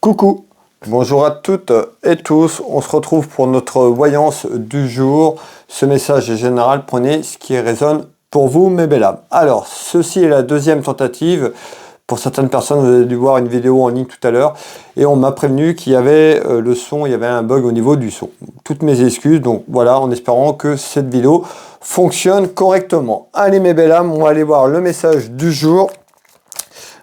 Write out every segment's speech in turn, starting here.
Coucou, bonjour à toutes et tous, on se retrouve pour notre voyance du jour. Ce message est général, prenez ce qui résonne pour vous mes belles âmes. Alors, ceci est la deuxième tentative. Pour certaines personnes, vous avez dû voir une vidéo en ligne tout à l'heure et on m'a prévenu qu'il y avait le son, il y avait un bug au niveau du son. Toutes mes excuses, donc voilà, en espérant que cette vidéo fonctionne correctement. Allez mes belles âmes, on va aller voir le message du jour.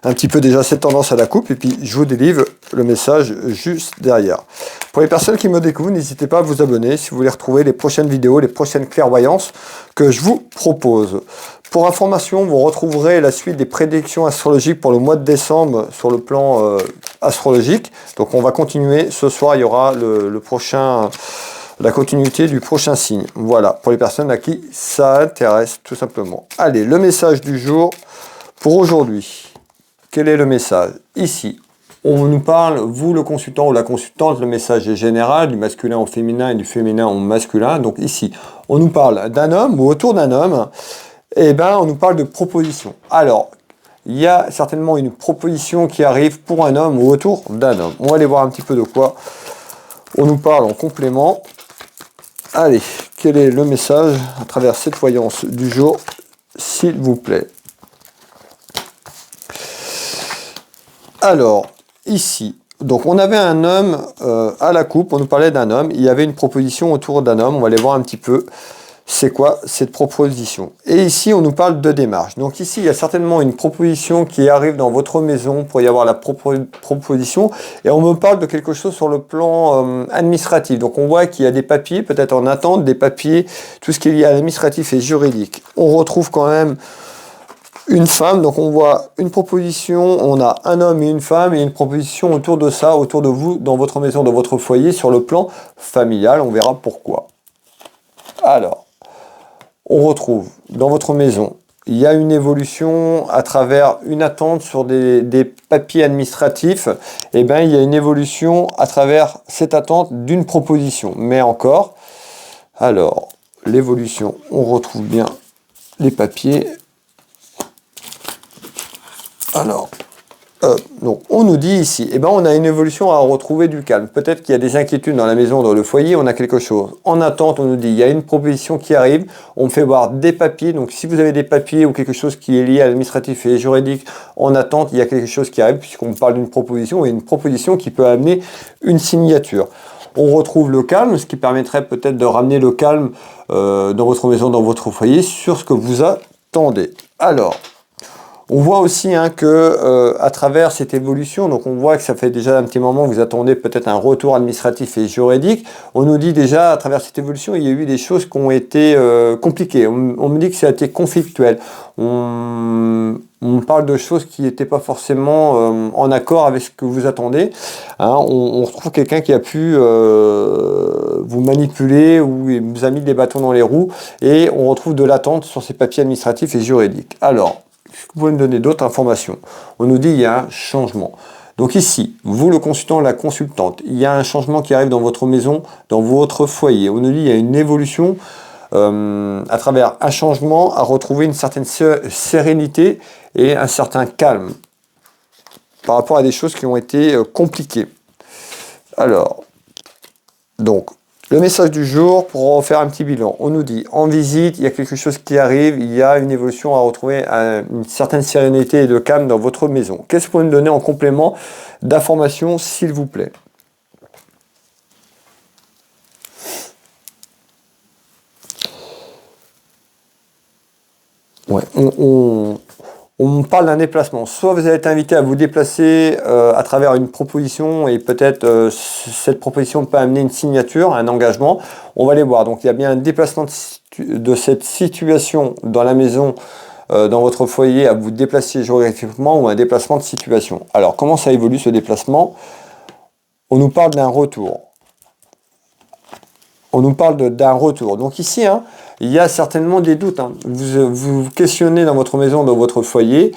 Un petit peu déjà cette tendance à la coupe et puis je vous délivre le message juste derrière. Pour les personnes qui me découvrent, n'hésitez pas à vous abonner si vous voulez retrouver les prochaines vidéos, les prochaines clairvoyances que je vous propose. Pour information, vous retrouverez la suite des prédictions astrologiques pour le mois de décembre sur le plan astrologique. Donc on va continuer. Ce soir, il y aura la continuité du prochain signe. Voilà, pour les personnes à qui ça intéresse tout simplement. Allez, le message du jour pour aujourd'hui. Quel est le message? Ici, on nous parle, vous le consultant ou la consultante, le message est général, du masculin au féminin et du féminin au masculin. Donc ici, on nous parle d'un homme ou autour d'un homme, et ben on nous parle de proposition. Alors, il y a certainement une proposition qui arrive pour un homme ou autour d'un homme. On va aller voir un petit peu de quoi on nous parle en complément. Allez, quel est le message à travers cette voyance du jour, s'il vous plaît? Alors, ici, donc on avait un homme à la coupe, on nous parlait d'un homme, il y avait une proposition autour d'un homme, on va aller voir un petit peu c'est quoi cette proposition. Et ici, on nous parle de démarche. Donc ici, il y a certainement une proposition qui arrive dans votre maison, pour y avoir la proposition, et on me parle de quelque chose sur le plan administratif. Donc on voit qu'il y a des papiers, peut-être en attente, des papiers, tout ce qui est lié à l'administratif et juridique. On retrouve quand même une femme, donc on voit une proposition, on a un homme et une femme, et une proposition autour de ça, autour de vous, dans votre maison, dans votre foyer, sur le plan familial, on verra pourquoi. Alors, on retrouve dans votre maison, il y a une évolution à travers une attente sur des papiers administratifs, et bien il y a une évolution à travers cette attente d'une proposition. Mais encore, alors, l'évolution, on retrouve bien les papiers. Alors, donc on nous dit ici, eh ben on a une évolution à retrouver du calme. Peut-être qu'il y a des inquiétudes dans la maison, dans le foyer, on a quelque chose. En attente, on nous dit, il y a une proposition qui arrive, on me fait voir des papiers. Donc si vous avez des papiers ou quelque chose qui est lié à l'administratif et juridique, en attente, il y a quelque chose qui arrive, puisqu'on parle d'une proposition, et une proposition qui peut amener une signature. On retrouve le calme, ce qui permettrait peut-être de ramener le calme dans votre maison, dans votre foyer, sur ce que vous attendez. Alors, on voit aussi que à travers cette évolution, donc on voit que ça fait déjà un petit moment que vous attendez peut-être un retour administratif et juridique. On nous dit déjà à travers cette évolution, il y a eu des choses qui ont été compliquées. On me dit que ça a été conflictuel. On parle de choses qui n'étaient pas forcément en accord avec ce que vous attendez. On retrouve quelqu'un qui a pu vous manipuler ou il vous a mis des bâtons dans les roues, et on retrouve de l'attente sur ces papiers administratifs et juridiques. Alors, vous pouvez me donner d'autres informations? On nous dit qu'il y a un changement. Donc ici, vous le consultant, la consultante, il y a un changement qui arrive dans votre maison, dans votre foyer. On nous dit qu'il y a une évolution à travers un changement à retrouver une certaine sérénité et un certain calme par rapport à des choses qui ont été compliquées. Alors, donc, le message du jour, pour en faire un petit bilan, on nous dit, en visite, il y a quelque chose qui arrive, il y a une évolution à retrouver, une certaine sérénité et de calme dans votre maison. Qu'est-ce que vous pouvez me donner en complément d'informations, s'il vous plaît? Ouais, on parle d'un déplacement. Soit vous avez été invité à vous déplacer à travers une proposition, et peut-être cette proposition peut amener une signature, un engagement. On va les voir. Donc il y a bien un déplacement de cette situation dans la maison, dans votre foyer, à vous déplacer géographiquement, ou un déplacement de situation. Alors comment ça évolue ce déplacement? On nous parle d'un retour. On nous parle d'un retour. Donc ici, il y a certainement des doutes. Vous vous questionnez dans votre maison, dans votre foyer,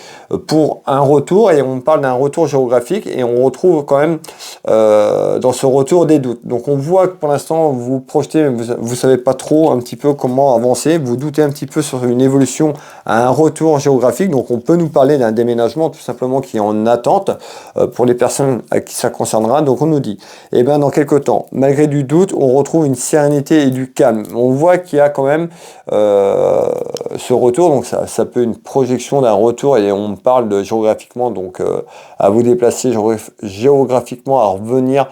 pour un retour, et on parle d'un retour géographique, et on retrouve quand même dans ce retour des doutes. Donc on voit que pour l'instant vous vous projetez, mais vous savez pas trop un petit peu comment avancer, vous doutez un petit peu sur une évolution à un retour géographique. Donc on peut nous parler d'un déménagement tout simplement qui est en attente pour les personnes à qui ça concernera. Donc on nous dit, eh bien dans quelques temps, malgré du doute, on retrouve une sérénité et du calme. On voit qu'il y a quand même ce retour, donc ça peut une projection d'un retour, et on parle de géographiquement, donc à vous déplacer géographiquement, à revenir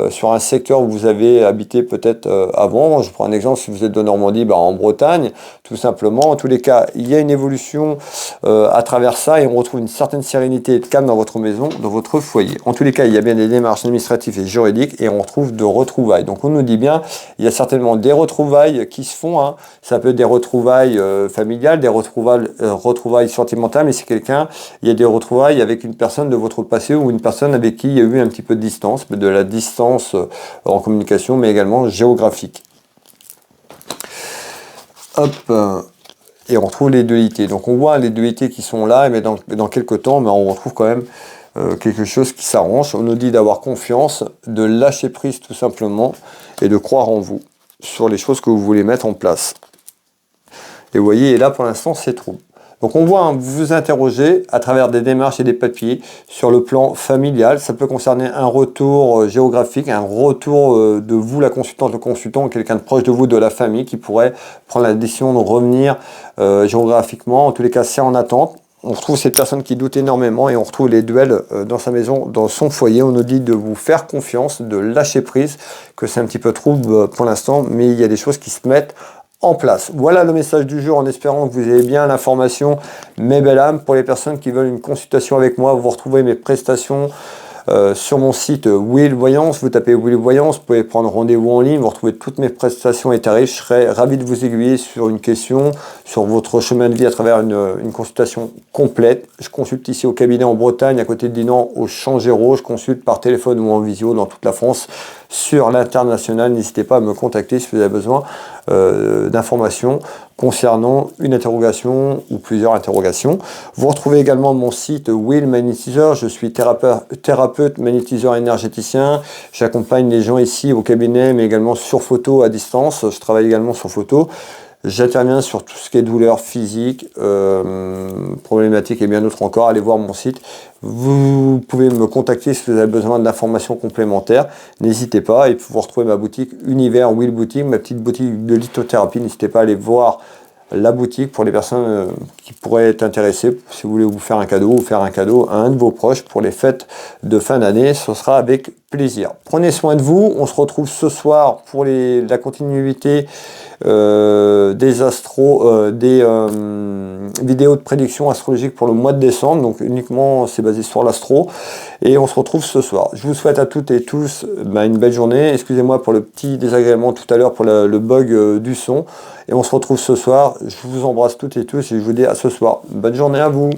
sur un secteur où vous avez habité peut-être avant. Je prends un exemple, si vous êtes de Normandie, en Bretagne, tout simplement. En tous les cas, il y a une évolution à travers ça, et on retrouve une certaine sérénité et de calme dans votre maison, dans votre foyer. En tous les cas, il y a bien des démarches administratives et juridiques, et on retrouve de retrouvailles. Donc on nous dit bien, il y a certainement des retrouvailles qui se font, hein. Ça peut être des retrouvailles familiales, des retrouvailles sentimentales, mais c'est quelqu'un, il y a des retrouvailles avec une personne de votre passé, ou une personne avec qui il y a eu un petit peu de distance, de la distance en communication, mais également géographique. Hop, et on retrouve les dualités. Donc on voit les dualités qui sont là, mais dans quelques temps, on retrouve quand même quelque chose qui s'arrange. On nous dit d'avoir confiance, de lâcher prise tout simplement, et de croire en vous, sur les choses que vous voulez mettre en place. Et vous voyez, et là pour l'instant c'est trouble. Donc on voit, hein, vous vous interrogez à travers des démarches et des papiers sur le plan familial. Ça peut concerner un retour géographique, un retour de vous, la consultante, le consultant, quelqu'un de proche de vous, de la famille, qui pourrait prendre la décision de revenir géographiquement. En tous les cas, c'est en attente. On retrouve cette personne qui doute énormément, et on retrouve les duels dans sa maison, dans son foyer. On nous dit de vous faire confiance, de lâcher prise, que c'est un petit peu trouble pour l'instant, mais il y a des choses qui se mettent en place. Voilà le message du jour, en espérant que vous avez bien l'information, mes belles âmes. Pour les personnes qui veulent une consultation avec moi, vous retrouvez mes prestations sur mon site Will Voyance. Vous tapez Will Voyance, vous pouvez prendre rendez-vous en ligne, vous retrouvez toutes mes prestations et tarifs. Je serai ravi de vous aiguiller sur une question, sur votre chemin de vie à travers une consultation complète. Je consulte ici au cabinet en Bretagne, à côté de Dinan, au Champ Géraud. Je consulte par téléphone ou en visio dans toute la France, sur l'international. N'hésitez pas à me contacter si vous avez besoin d'informations concernant une interrogation ou plusieurs interrogations. Vous retrouvez également mon site Will Magnétiseur. Je suis thérapeute magnétiseur énergéticien. J'accompagne les gens ici au cabinet, mais également sur photo à distance. Je travaille également sur photo. J'interviens sur tout ce qui est douleur physique, problématiques et bien d'autres encore. Allez voir mon site. Vous pouvez me contacter si vous avez besoin d'informations complémentaires. N'hésitez pas. Et vous retrouvez ma boutique Univers Will Boutique, ma petite boutique de lithothérapie. N'hésitez pas à aller voir la boutique pour les personnes qui pourraient être intéressées. Si vous voulez vous faire un cadeau, ou faire un cadeau à un de vos proches pour les fêtes de fin d'année, ce sera avec plaisir. Prenez soin de vous. On se retrouve ce soir pour la continuité des vidéos de prédiction astrologique pour le mois de décembre. Donc uniquement c'est basé sur l'astro, et on se retrouve ce soir. Je vous souhaite à toutes et tous une belle journée. Excusez-moi pour le petit désagrément tout à l'heure pour le bug du son, et on se retrouve ce soir. Je vous embrasse toutes et tous, et je vous dis à ce soir. Bonne journée à vous.